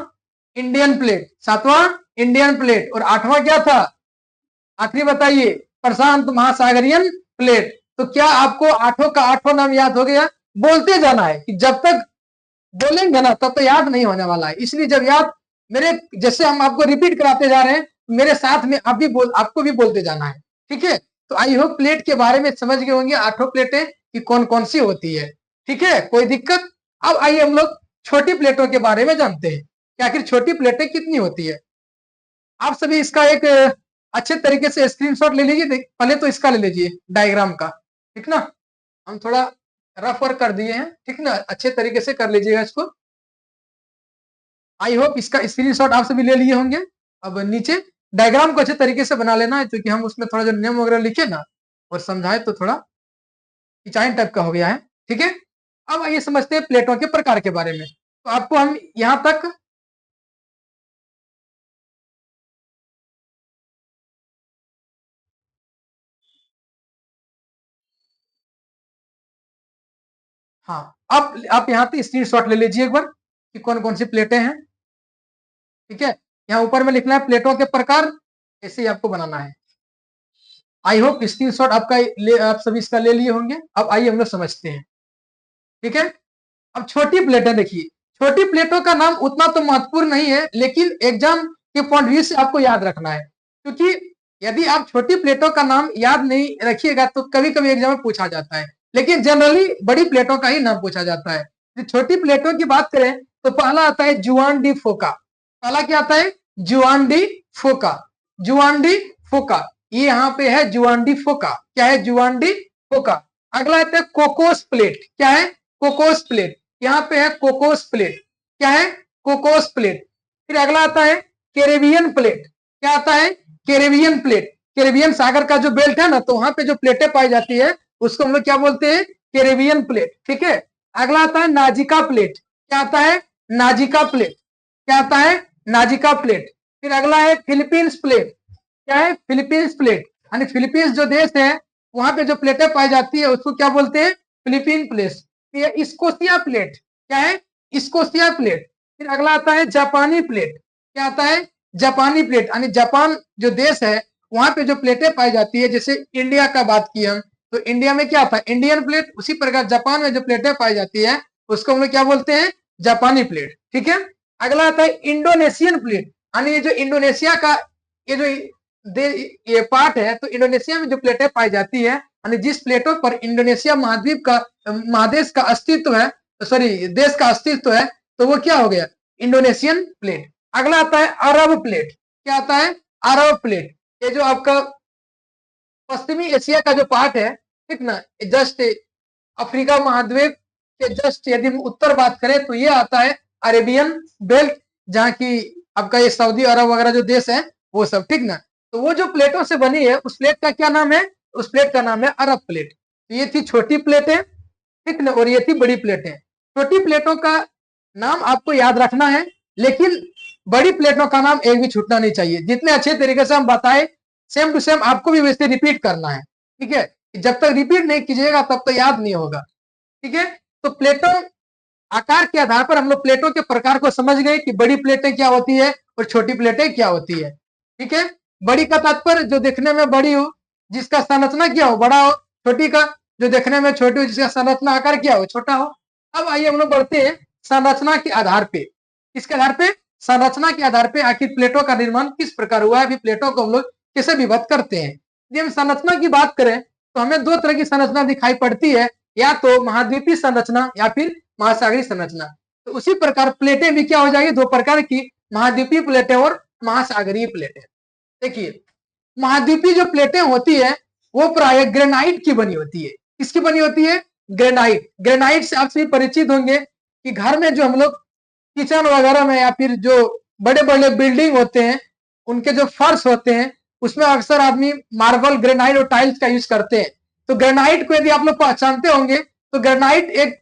इंडियन प्लेट, सातवां इंडियन प्लेट, और आठवां क्या था आखिरी बताइए, प्रशांत महासागरीयन प्लेट। तो क्या आपको आठों का आठों नाम याद हो गया? बोलते जाना है कि जब तक बोलेंगे ना तब तो याद नहीं होने वाला है, इसलिए जब याद मेरे जैसे हम आपको रिपीट कराते जा रहे हैं मेरे साथ में आप भी आपको भी बोलते जाना है, ठीक है। तो आई होप प्लेट के बारे में समझ गए होंगे, आठों प्लेटें कि कौन कौन सी होती है, ठीक है, कोई दिक्कत? अब आइए हम लोग छोटी प्लेटों के बारे में जानते हैं कि आखिर छोटी प्लेटें कितनी होती है। आप सभी इसका एक अच्छे तरीके से स्क्रीनशॉट ले लीजिए, पहले तो इसका ले लीजिए डायग्राम का, ठीक ना, हम थोड़ा रफ वर्क कर दिए हैं, ठीक ना, अच्छे तरीके से कर लीजिएगा इसको। आई होप इसका स्क्रीनशॉट आप सभी ले लिए होंगे। अब नीचे डायग्राम को अच्छे तरीके से बना लेना है, क्योंकि हम उसमें थोड़ा जो नियम वगैरह लिखे ना और समझाए तो थोड़ा खिंचाई टाइप का हो गया है, ठीक है। अब आइए समझते हैं प्लेटों के प्रकार के बारे में। तो आपको हम यहां तक हाँ, आप यहाँ पे स्क्रीनशॉट ले लीजिए एक बार कि कौन कौन सी प्लेटें हैं, ठीक है। यहाँ ऊपर में लिखना है प्लेटों के प्रकार, ऐसे ही आपको बनाना है। आई होप स्क्रीनशॉट आप सभी इसका ले लिए होंगे। अब आइए हम लोग समझते हैं, ठीक है। अब छोटी प्लेटें देखिए, छोटी प्लेटों का नाम उतना तो महत्वपूर्ण नहीं है, लेकिन एग्जाम के पॉइंट व्यू से आपको याद रखना है, क्योंकि यदि आप छोटी प्लेटों का नाम याद नहीं रखिएगा तो कभी कभी एग्जाम में पूछा जाता है, लेकिन जनरली बड़ी प्लेटों का ही नाम पूछा जाता है। तो छोटी प्लेटों की बात करें तो पहला आता है जुआन डी फोका। पहला क्या आता है? जुआन डी फोका। जुआन डी फोका, ये यहाँ पे है जुआन डी फोका। क्या है? जुआन डी फोका। अगला आता है कोकोस प्लेट। क्या है? Cocos plate. यहाँ पे है कोकोस प्लेट। क्या है? Cocos plate. फिर अगला आता है कैरेबियन प्लेट। क्या आता है? Caribbean plate. कैरेबियन सागर का जो बेल्ट है ना, तो वहां पे जो प्लेटें पाई जाती है उसको हम लोग क्या बोलते हैं? कैरेबियन प्लेट, ठीक है। अगला आता है नाजिका प्लेट। क्या आता है? नाजिका प्लेट। क्या आता है? नाजिका प्लेट। फिर अगला है फिलीपींस प्लेट। क्या है? Philippines plate. यानी फिलीपींस जो देश है वहां पे जो प्लेटें पाई जाती है उसको क्या बोलते हैं? Philippine plate. Scotia plate. क्या है? Scotia plate. फिर अगला आता है जापानी प्लेट। क्या आता है? जापानी प्लेट। यानी जापान जो देश है वहां पे जो प्लेटें पाई जाती है, जैसे इंडिया का बात की हम तो इंडिया में क्या था? Indian plate. उसी प्रकार जापान में जो प्लेटें पाई जाती है उसको हम लोग क्या बोलते हैं? जापानी प्लेट, ठीक है। अगला आता है इंडोनेशियन प्लेट। यानी ये जो इंडोनेशिया का ये जो ये पार्ट है, तो इंडोनेशिया में जो प्लेटें पाई जाती है, यानी जिस प्लेटों पर इंडोनेशिया महाद्वीप का महादेश का अस्तित्व है, सॉरी देश का अस्तित्व है, तो वो क्या हो गया? Indonesian plate. अगला आता है अरब प्लेट। क्या आता है? अरब प्लेट। ये जो आपका पश्चिमी एशिया का जो पार्ट है, ठीक ना, जस्ट अफ्रीका महाद्वीप के जस्ट यदि हम उत्तर बात करें तो ये आता है अरेबियन बेल्ट, जहाँ की आपका ये सऊदी अरब वगैरह जो देश है वो सब, ठीक ना। तो वो जो प्लेटों से बनी है उस प्लेट का क्या नाम है? उस प्लेट का नाम है अरब प्लेट। तो ये थी छोटी प्लेटें, ठीक ना, और ये थी बड़ी प्लेटें। छोटी प्लेटों का नाम आपको याद रखना है, लेकिन बड़ी प्लेटों का नाम एक भी छूटना नहीं चाहिए। जितने अच्छे तरीके से हम बताए सेम टू सेम आपको भी वैसे रिपीट करना है, ठीक है। जब तक रिपीट नहीं कीजिएगा तब तक याद नहीं होगा, ठीक है। तो प्लेटों आकार के आधार पर हम लोग प्लेटों के प्रकार को समझ गए कि बड़ी प्लेटें क्या होती है और छोटी प्लेटें क्या होती है, ठीक है। बड़ी का तात्पर्य जो देखने में बड़ी हो, जिसका संरचना क्या हो? बड़ा हो। छोटी का जो देखने में छोटी हो, जिसका संरचना आकार क्या हो? छोटा हो। अब आइए हम लोग बढ़ते हैं संरचना के आधार पे। किसके आधार पे? संरचना के आधार पे आखिर प्लेटों का निर्माण किस प्रकार हुआ है, अभी प्लेटों को हम लोग कैसे विभक्त करते हैं। यदि हम संरचना की बात करें तो हमें दो तरह की संरचना दिखाई पड़ती है, या तो महाद्वीपीय संरचना या फिर महासागरीय संरचना। तो उसी प्रकार प्लेटें भी क्या हो जाएगी? दो प्रकार की, महाद्वीपीय प्लेटें और महासागरीय प्लेटें। देखिए महाद्वीपीय जो प्लेटें होती है वो प्राय ग्रेनाइट की बनी होती है। किसकी बनी होती है? ग्रेनाइट। ग्रेनाइट से आप सभी परिचित होंगे कि घर में जो हम लोग किचन वगैरह में या फिर जो बड़े बड़े बिल्डिंग होते हैं उनके जो फर्श होते हैं उसमें अक्सर आदमी मार्बल, ग्रेनाइट और टाइल्स का यूज करते हैं। तो ग्रेनाइट को यदि आप लोग पहचानते होंगे तो ग्रेनाइट एक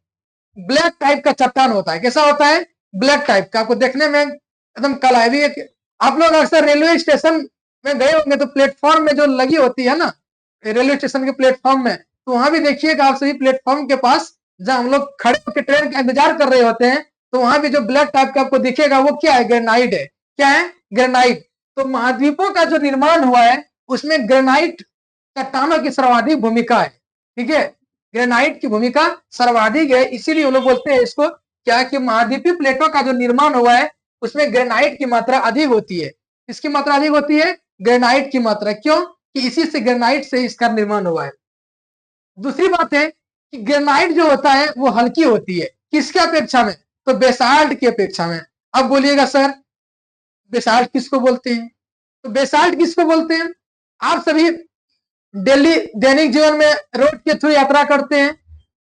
ब्लैक टाइप का चट्टान होता है। कैसा होता है? ब्लैक टाइप का, आपको देखने में एकदम कलावी। आप लोग अक्सर रेलवे स्टेशन में गए होंगे तो प्लेटफॉर्म में जो लगी होती है ना, रेलवे स्टेशन के प्लेटफॉर्म में, तो वहां भी देखिएगा आप सभी प्लेटफॉर्म के पास जहां हम लोग खड़े होकर ट्रेन का इंतजार कर रहे होते हैं, तो वहां भी जो ब्लैक टाइप का आपको दिखेगा वो क्या है, ग्रेनाइट है। क्या है? ग्रेनाइट। तो महाद्वीपों का जो निर्माण हुआ है उसमें ग्रेनाइट चट्टानों की सर्वाधिक भूमिका है। ठीक है, ग्रेनाइट की भूमिका सर्वाधिक है, इसीलिए वो लोग बोलते हैं इसको क्या कि महाद्वीपीय प्लेटों का जो निर्माण हुआ है उसमें ग्रेनाइट की मात्रा अधिक होती है। किसकी मात्रा अधिक होती है? ग्रेनाइट की मात्रा। क्यों? कि इसी से ग्रेनाइट से इसका निर्माण हुआ है। दूसरी बात है कि ग्रेनाइट जो होता है वो हल्की होती है। किसके अपेक्षा में? तो बेसाल्ट की अपेक्षा में। अब बोलिएगा सर बेसाल्ट किसको बोलते हैं? तो बेसाल्ट किसको बोलते हैं? आप सभी डेली दैनिक जीवन में रोड के थ्रू यात्रा करते हैं,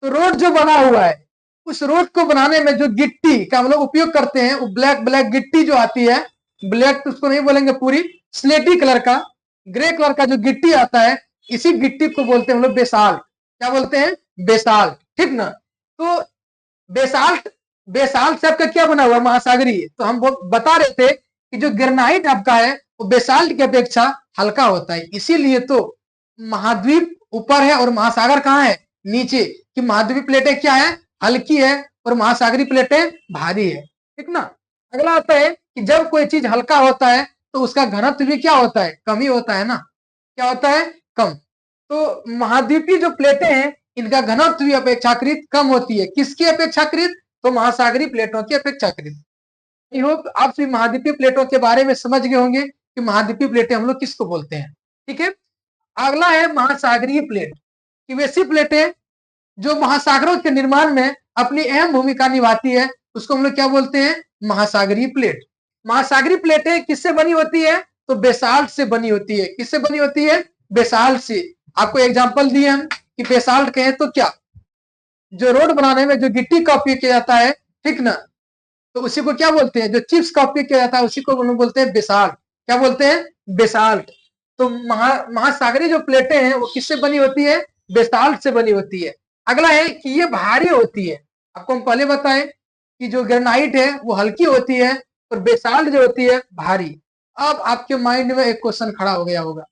तो रोड जो बना हुआ है उस रोड को बनाने में जो गिट्टी का हम लोग उपयोग करते हैं वो ब्लैक ब्लैक गिट्टी जो आती है, ब्लैक तो उसको नहीं बोलेंगे, पूरी स्लेटी कलर का, ग्रे कलर का जो गिट्टी आता है, इसी गिट्टी को बोलते हैं हम लोग बेसाल्ट। क्या बोलते हैं? बेसाल्ट। ठीक ना? तो बेसाल्ट, बेसाल्ट से आपका क्या बना हुआ? महासागरीय। तो हम बता रहे थे कि जो ग्रेनाइट आपका है वो बेसाल्ट की अपेक्षा हल्का होता है, इसीलिए तो महाद्वीप ऊपर है और महासागर कहाँ है? नीचे। कि महाद्वीप प्लेटें क्या है? हल्की है और महासागरीय प्लेटें भारी है। ठीक ना? अगला आता है कि जब कोई चीज हल्का होता है तो उसका घनत्व भी क्या होता है? कम ही होता है ना। क्या होता है? कम। तो महाद्वीपीय जो प्लेटें हैं इनका घनत्व भी अपेक्षाकृत कम होती है। किसकी अपेक्षाकृत? तो महासागरीय प्लेटों की अपेक्षाकृत। आई होप आप सभी महाद्वीपीय प्लेटों के बारे में समझ गए होंगे कि महाद्वीपीय प्लेटें हम लोग किसको बोलते हैं। ठीक है, अगला है महासागरीय प्लेट। कि वैसी प्लेटें जो महासागरों के निर्माण में अपनी अहम भूमिका निभाती है उसको हम लोग क्या बोलते हैं? महासागरीय प्लेट। महासागरीय प्लेटें किससे बनी होती है? तो बेसाल्ट से बनी होती है। किससे बनी होती है? बेसाल्ट से। आपको एग्जांपल दिए हम कि बेसाल्ट कहें तो क्या, जो रोड बनाने में जो गिट्टी का उपयोग किया जाता है, ठीक ना, तो उसी को क्या बोलते हैं? जो चिप्स का उपयोग किया जाता है उसी को बोलते हैं बेसाल्ट। क्या बोलते हैं? बेसाल्ट। तो महासागरीय जो प्लेटें हैं वो किससे बनी होती है? बेसाल्ट से बनी होती है। अगला है कि ये भारी होती है। आपको हम पहले बताएं कि जो ग्रेनाइट है वो हल्की होती है और बेसाल्ट जो होती है भारी। अब आपके माइंड में एक क्वेश्चन खड़ा हो गया होगा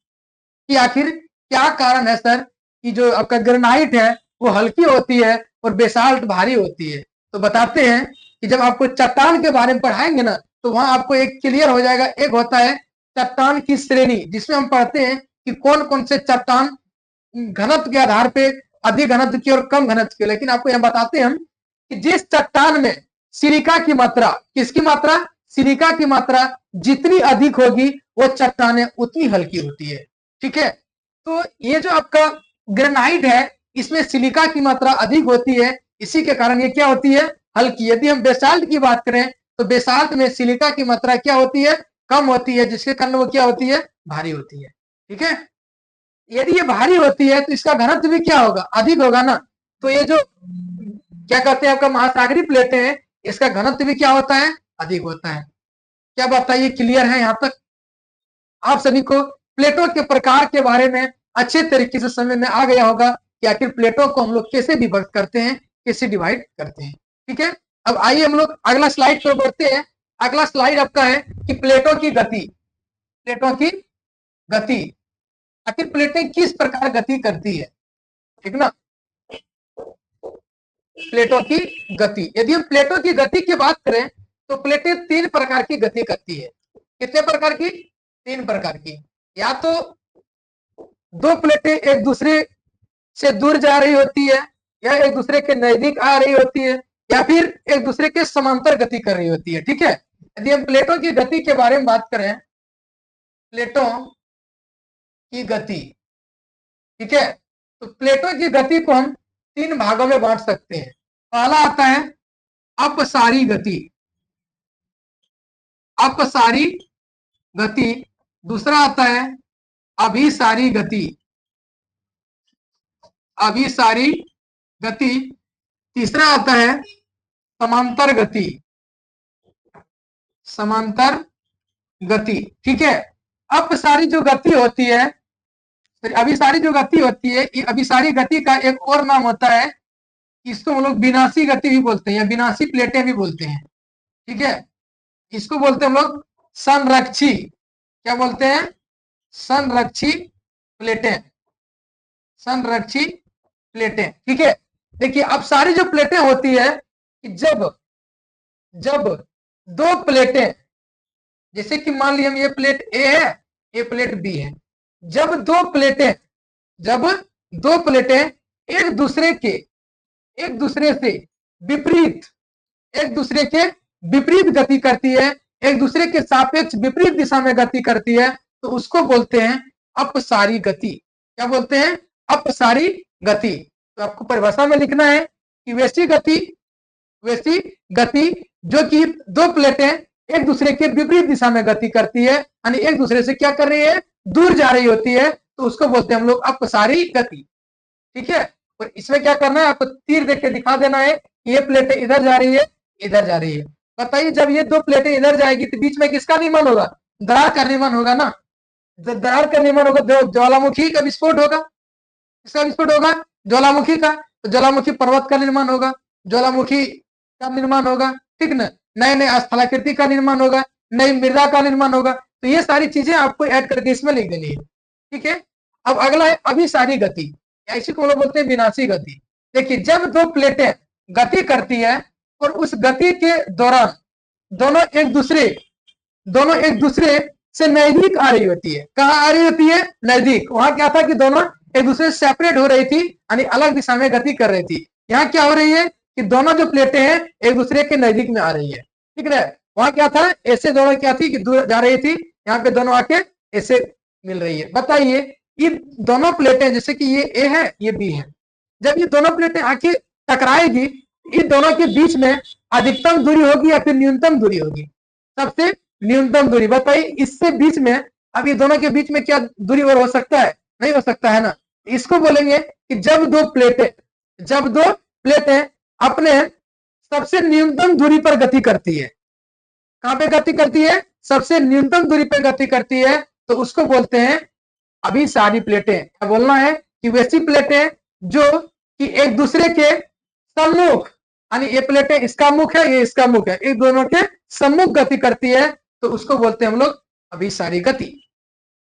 कि आखिर क्या कारण है सर कि जो आपका ग्रेनाइट है वो हल्की होती है और बेसाल्ट भारी होती है? तो बताते हैं कि जब आपको चट्टान के बारे में पढ़ाएंगे ना तो वहां आपको एक क्लियर हो जाएगा। एक होता है चट्टान की श्रेणी, जिसमें हम पढ़ते हैं कि कौन कौन से चट्टान घनत्व के आधार पे अधिक घनत्व की और कम घनत्व की। लेकिन आपको यहाँ बताते हैं हम कि जिस चट्टान में सिलिका की मात्रा, किसकी मात्रा? सिलिका की मात्रा जितनी अधिक होगी वो चट्टानें उतनी हल्की होती है। ठीक है, तो ये जो आपका ग्रेनाइट है इसमें सिलिका की मात्रा अधिक होती है, इसी के कारण ये क्या होती है? हल्की। यदि हम बेसाल्ट की बात करें तो बेसाल्ट में सिलिका की मात्रा क्या होती है? कम होती है, जिसके कारण वो क्या होती है? भारी होती है। ठीक है, यदि ये भारी होती है तो इसका घनत्व भी क्या होगा? अधिक होगा ना। तो ये जो क्या कहते हैं आपका महासागरीय प्लेटें हैं इसका घनत्व भी क्या होता है? अधिक होता है। क्या बताइए, क्लियर है यहाँ तक? आप सभी को प्लेटों के प्रकार के बारे में अच्छे तरीके से समझ में आ गया होगा कि आखिर प्लेटों को हम लोग कैसे विभक्त करते हैं, कैसे डिवाइड करते हैं। ठीक है, अब आइए हम लोग अगला स्लाइड पर बढ़ते हैं। अगला स्लाइड आपका है कि प्लेटों की गति। प्लेटों की गति, आखिर प्लेटें किस प्रकार गति करती है? ठीक ना, प्लेटों की गति। यदि हम प्लेटों की गति की बात करें तो प्लेटें तीन प्रकार की गति करती है। कितने प्रकार की? तीन प्रकार की। या तो दो प्लेटें एक दूसरे से दूर जा रही होती है, या एक दूसरे के नजदीक आ रही होती है, या फिर एक दूसरे के समांतर गति कर रही होती है। ठीक है, यदि हम प्लेटों की गति के बारे में बात करें, प्लेटों की गति, ठीक है, तो प्लेटों की गति को हम तीन भागों में बांट सकते हैं। पहला आता है अपसारी गति, अपसारी गति। दूसरा आता है अभिसारी गति, अभिसारी गति। तीसरा आता है समांतर गति, समांतर गति। ठीक है, अपसारी जो गति होती है, अभिसारी जो गति होती है, ये अभिसारी गति का एक और नाम होता है, इसको हम लोग विनाशी गति भी बोलते हैं या विनाशी प्लेटें भी बोलते हैं। ठीक है, इसको बोलते हैं हम लोग संरक्षी। क्या बोलते हैं? संरक्षी प्लेटें, संरक्षी प्लेटें। ठीक है, देखिए अब सारी जो प्लेटें होती है कि जब जब दो प्लेटें, जैसे कि मान ली हम ये प्लेट ए है, ये प्लेट बी है, जब दो प्लेटें, जब दो प्लेटें एक दूसरे से विपरीत, एक दूसरे के विपरीत गति करती है, एक दूसरे के सापेक्ष विपरीत दिशा में गति करती है, तो उसको बोलते हैं अपसारी गति। क्या बोलते हैं? अपसारी गति। तो आपको परिभाषा में लिखना है कि वैसी गति जो कि दो प्लेटें एक दूसरे के विपरीत दिशा में गति करती है, यानी एक दूसरे से क्या कर रही है? दूर जा रही होती है, तो उसको बोलते हैं हम लोग अपसारी गति। ठीक है, और इसमें क्या करना है? आपको तीर देख के दिखा देना है कि ये प्लेटें इधर जा रही है, इधर जा रही है। बताइए, जब ये दो प्लेटें इधर जाएगी तो बीच में किसका निर्माण होगा? दरार का निर्माण होगा ना। जब दरार का निर्माण होगा तो ज्वालामुखी का विस्फोट होगा। किसका विस्फोट होगा? ज्वालामुखी का। तो ज्वालामुखी पर्वत का निर्माण होगा, ज्वालामुखी का निर्माण होगा, ठीक ना। नए नए स्थलाकृति का निर्माण होगा, नई मृदा का निर्माण होगा। तो ये सारी चीजें आपको ऐड करके इसमें लिख देनी है। ठीक है, अब अगला है अभिसारी गति, इसी को लोग बोलते हैं विनाशी गति। देखिए, जब दो प्लेटें गति करती है और उस गति के दौरान दोनों एक दूसरे से नजदीक आ रही होती है। कहाँ आ रही होती है? नजदीक। वहां क्या था कि दोनों एक दूसरे से सेपरेट हो रही थी, यानी अलग दिशा में गति कर रही थी। यहाँ क्या हो रही है कि दोनों जो प्लेटें हैं एक दूसरे के नजदीक में आ रही है। ठीक है, वहां क्या था? ऐसे दोनों क्या थी कि दूर जा रही थी, यहाँ पे दोनों आके ऐसे मिल रही है। बताइए, ये दोनों प्लेटें, जैसे कि ये ए है, ये बी है, जब ये दोनों प्लेटें आके टकराएगी, इन दोनों के बीच में अधिकतम दूरी होगी या फिर न्यूनतम दूरी होगी? सबसे न्यूनतम दूरी। बताइए, इससे बीच में, अब ये दोनों के बीच में क्या दूरी और हो सकता है? नहीं हो सकता है ना। इसको बोलेंगे कि जब दो प्लेटें अपने सबसे न्यूनतम दूरी पर गति करती है। कहां पे गति करती है? सबसे न्यूनतम दूरी पर गति करती है, तो उसको बोलते हैं अभिसारी प्लेटें। क्या बोलना है? कि वैसी प्लेटें जो कि एक दूसरे के सम्मुख, यानी ये प्लेटें इसका मुख है, ये इसका मुख है, एक दोनों के सम्मुख गति करती है, तो उसको बोलते हैं हम लोग अभिसारी गति।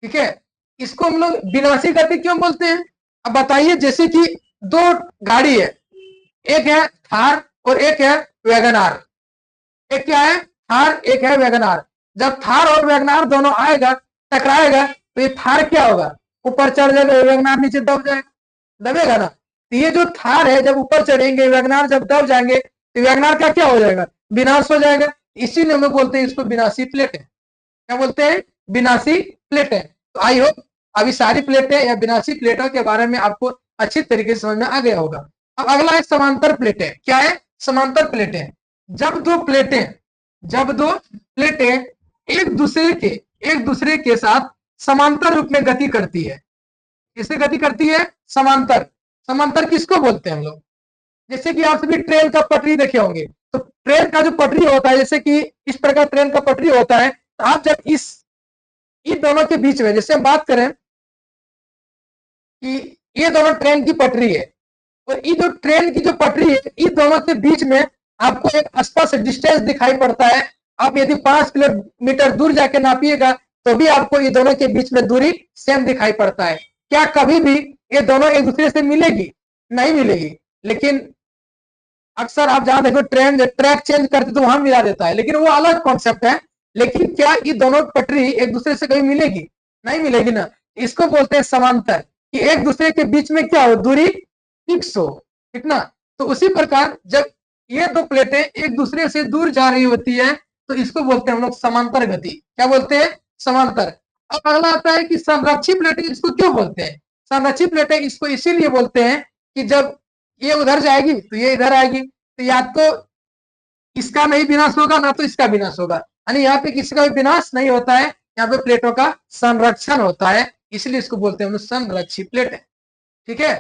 ठीक है, इसको हम लोग विनाशी गति क्यों बोलते हैं? अब बताइए, जैसे कि दो गाड़ी है, एक है थार और एक है वैगनआर। एक क्या है? थार, एक है वैगनआर। जब थार और वैगनआर दोनों आएगा, टकराएगा, तो ये थार क्या होगा? ऊपर चढ़ जाएगा, वैगनआर नीचे दब जाएगा, दबेगा ना। तो ये जो थार है जब ऊपर चढ़ेंगे, वैगनआर जब दब जाएंगे, तो वैगनआर का क्या हो जाएगा? विनाश हो जाएगा। इसीलिए हम लोग बोलते हैं इसको विनाशी प्लेट है। क्या बोलते हैं? विनाशी प्लेट है। तो आई होप अभी सारी प्लेटें या विनाशी प्लेटों के बारे में आपको अच्छी तरीके से समझ में आ गया होगा। अब अगला है समांतर प्लेटें। क्या है? समांतर प्लेटें। जब दो प्लेटें एक दूसरे के साथ समांतर रूप में गति करती है। किससे गति करती है? समांतर। समांतर किसको बोलते हैं हम लोग? जैसे कि आप सभी ट्रेन का पटरी देखे होंगे, तो ट्रेन का जो पटरी होता है, जैसे कि इस प्रकार ट्रेन का पटरी होता है, तो आप जब इन दोनों के बीच में, जैसे हम बात करें कि ये दोनों ट्रेन की पटरी है, और ये जो ट्रेन की जो पटरी है, इन दोनों के बीच में आपको एक स्पष्ट डिस्टेंस दिखाई पड़ता है। आप यदि 5 किलोमीटर दूर जाके नापिएगा तो भी आपको ये दोनों के बीच में दूरी सेम दिखाई पड़ता है। क्या कभी भी ये दोनों एक दूसरे से मिलेगी? नहीं मिलेगी। लेकिन अक्सर आप जहां देखो ट्रेन ट्रैक चेंज करते तो वहां मिला देता है, लेकिन वो अलग कॉन्सेप्ट है। लेकिन क्या ये दोनों पटरी एक दूसरे से कभी मिलेगी? नहीं मिलेगी ना। इसको बोलते हैं समांतर, कि एक दूसरे के बीच में क्या हो? दूरी फिक्स हो, ठीक ना। तो उसी प्रकार जब ये दो प्लेटें एक दूसरे से दूर जा रही होती है, तो इसको बोलते हैं हम लोग समांतर गति। क्या बोलते हैं? समांतर। अब अगला आता है कि संरक्षी प्लेटें। इसको क्यों बोलते हैं संरक्षी प्लेटें? इसको इसीलिए बोलते हैं कि जब ये उधर जाएगी तो ये इधर आएगी, तो या तो इसका नहीं विनाश होगा, ना तो इसका विनाश होगा, यानी यहाँ पे किसी का भी विनाश नहीं होता है, यहाँ पे प्लेटों का संरक्षण होता है, इसलिए इसको बोलते हैं हम संरक्षी प्लेट। ठीक है,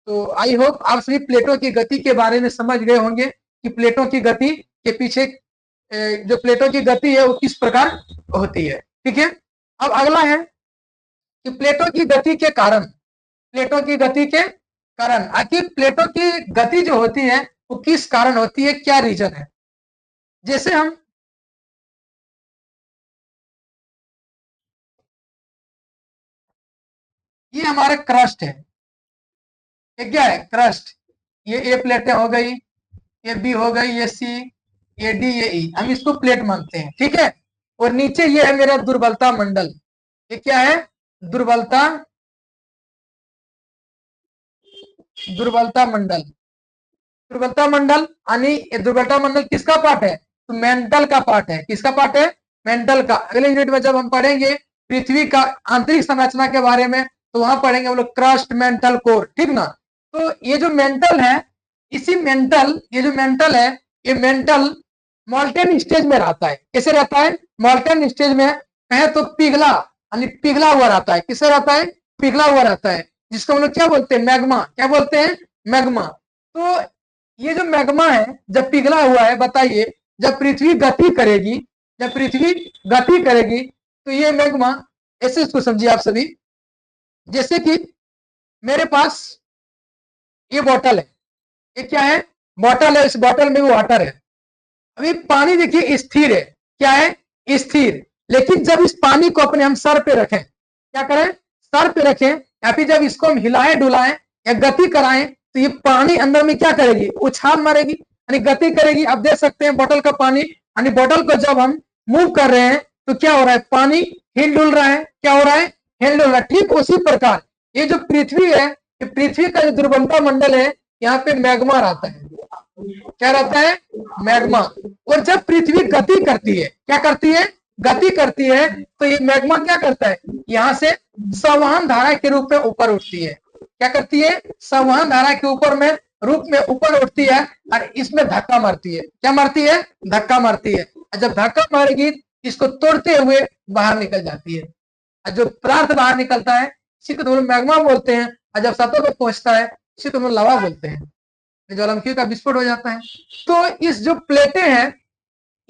तो आई होप आप सभी प्लेटों की गति के बारे में समझ गए होंगे कि प्लेटों की गति के पीछे जो प्लेटों की गति है वो किस प्रकार होती है। ठीक है, अब अगला है कि प्लेटों की गति के कारण आखिर प्लेटों की गति जो होती है वो किस कारण होती है, क्या रीजन है। जैसे हम हमारा क्रस्ट है, ये क्या है क्रस्ट, ये ए प्लेटें हो गई, ये बी हो गई, ये सी, ये डी, ये ई, हम इसको प्लेट मानते हैं, ठीक है। और नीचे ये है मेरा दुर्बलता मंडल, ये क्या है दुर्बलता, दुर्बलता मंडल, दुर्बलता मंडल यानी ये दुर्बलता मंडल किसका पार्ट है, तो मेंटल का पार्ट है, किसका पार्ट है मेंटल का। अगले यूनिट में जब हम पढ़ेंगे पृथ्वी का आंतरिक संरचना के बारे में तो वहां पढ़ेंगे हम लोग क्रस्ट मेंटल कोर, ठीक ना। तो ये जो मेंटल है, इसी मेंटल, ये जो मेंटल है, ये मेंटल मॉल्टेन स्टेज में रहता है, कैसे रहता है मॉल्टेन स्टेज में, कहे तो पिघला यानी पिघला हुआ रहता है, किससे रहता है पिघला हुआ रहता है, जिसको हम लोग क्या बोलते हैं मैग्मा, क्या बोलते हैं मैग्मा। तो ये जो मैग्मा है जब पिघला हुआ है, बताइए जब पृथ्वी गति करेगी, जब पृथ्वी गति करेगी तो ये मैग्मा, ऐसे इसको समझिए आप सभी, जैसे कि मेरे पास ये बोतल है, ये क्या है बोतल है, इस बोतल में भी वाटर है। अभी पानी देखिए स्थिर है, क्या है स्थिर, लेकिन जब इस पानी को अपने हम सर पे रखें, क्या करें सर पे रखें, या फिर जब इसको हम हिलाएं डुलाएं या गति कराएं तो ये पानी अंदर में क्या करेगी उछाल मारेगी यानी गति करेगी। आप देख सकते हैं बोतल का पानी, यानी बोतल को जब हम मूव कर रहे हैं तो क्या हो रहा है पानी हिल डुल रहा है, क्या हो रहा है हिल डुल रहा है। ठीक उसी प्रकार ये जो पृथ्वी है, ये पृथ्वी का जो दुर्बलता मंडल है, यहाँ पे मैग्मा रहता है, क्या रहता है मैग्मा। और जब पृथ्वी गति करती है, क्या करती है गति करती है, तो ये मैग्मा क्या करता है यहाँ से संवहन धारा के रूप में ऊपर उठती है, क्या करती है संवहन धारा के ऊपर में रूप में ऊपर उठती है और इसमें धक्का मारती है, क्या मारती है धक्का मारती है। और जब धक्का मारेगी इसको तोड़ते हुए बाहर निकल जाती है, और जो पदार्थ बाहर निकलता है इसी को तो मैग्मा बोलते हैं। और जब सतह पर पहुंचता है इसी को लावा बोलते हैं, ज्वालामुखी का विस्फोट हो जाता है। तो इस जो प्लेटें हैं,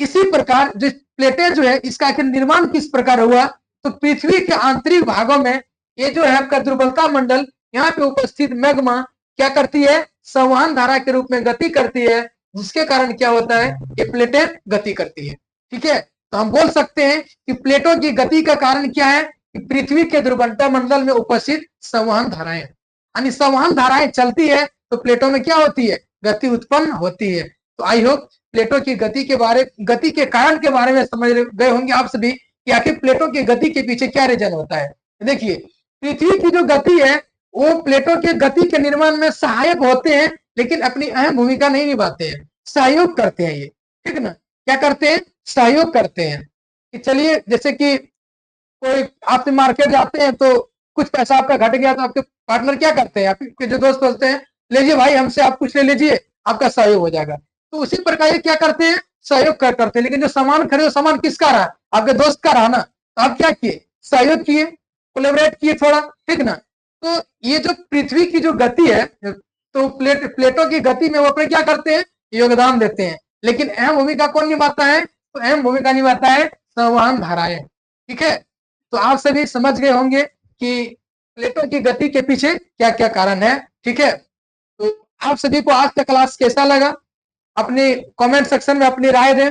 इसी प्रकार जो प्लेटें जो है इसका आखिर निर्माण किस प्रकार हुआ, तो पृथ्वी के आंतरिक भागों में ये जो है आपका दुर्बलता मंडल, यहाँ पे उपस्थित मैग्मा क्या करती है संवहन धारा के रूप में गति करती है, जिसके कारण क्या होता है ये प्लेटें गति करती है, ठीक है। तो हम बोल सकते हैं कि प्लेटों की गति का कारण क्या है कि पृथ्वी के दुर्बलता मंडल में उपस्थित संवहन धाराएं, यानी संवहन धाराएं चलती है तो प्लेटों में क्या होती है गति उत्पन्न होती है। तो आई होप प्लेटों की गति के कारण के बारे में समझ गए होंगे आप सभी कि आखिर प्लेटों की गति के पीछे क्या रीजन होता है। देखिए पृथ्वी की जो गति है वो प्लेटों के गति के निर्माण में सहायक होते हैं, लेकिन अपनी अहम भूमिका नहीं निभाते हैं, सहयोग करते हैं ये, ठीक ना। क्या करते हैं सहयोग करते हैं। कि चलिए जैसे कि कोई आप मार्केट जाते हैं तो कुछ पैसा आपका घट गया तो आपके पार्टनर क्या करते हैं, आपके जो दोस्त बोलते हैं लीजिए भाई हमसे आप कुछ ले लीजिए आपका सहयोग हो जाएगा। तो उसी प्रकार ये क्या करते हैं सहयोग करते हैं, लेकिन जो सामान खरीदो सामान किसका रहा आपके दोस्त का रहा ना, तो आप क्या किए सहयोग किए, कोलैबोरेट किए थोड़ा, ठीक ना। तो ये जो पृथ्वी की जो गति है तो प्लेटों की गति में वो अपने क्या करते हैं योगदान देते हैं, लेकिन अहम भूमिका कौन निभाता है, तो अहम भूमिका निभाता है संवहन धाराएं, ठीक है। तो आप सभी समझ गए होंगे कि प्लेटों की गति के पीछे क्या क्या कारण है, ठीक है। तो आप सभी को आज का क्लास कैसा लगा अपने कमेंट सेक्शन में अपनी राय दें,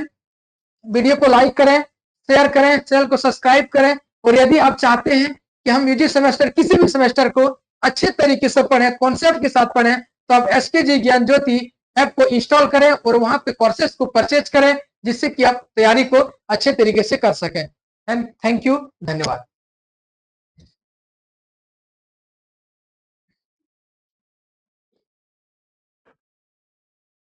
वीडियो को लाइक करें, शेयर करें, चैनल को सब्सक्राइब करें। और यदि आप चाहते हैं कि हम यूजी सेमेस्टर किसी भी सेमेस्टर को अच्छे तरीके से पढ़ें, कॉन्सेप्ट के साथ पढ़ें, तो आप SKG ज्ञान ज्योति ऐप को इंस्टॉल करें और वहां पे कोर्सेज को परचेज करें, जिससे कि आप तैयारी को अच्छे तरीके से कर सकें। थैंक यू, धन्यवाद।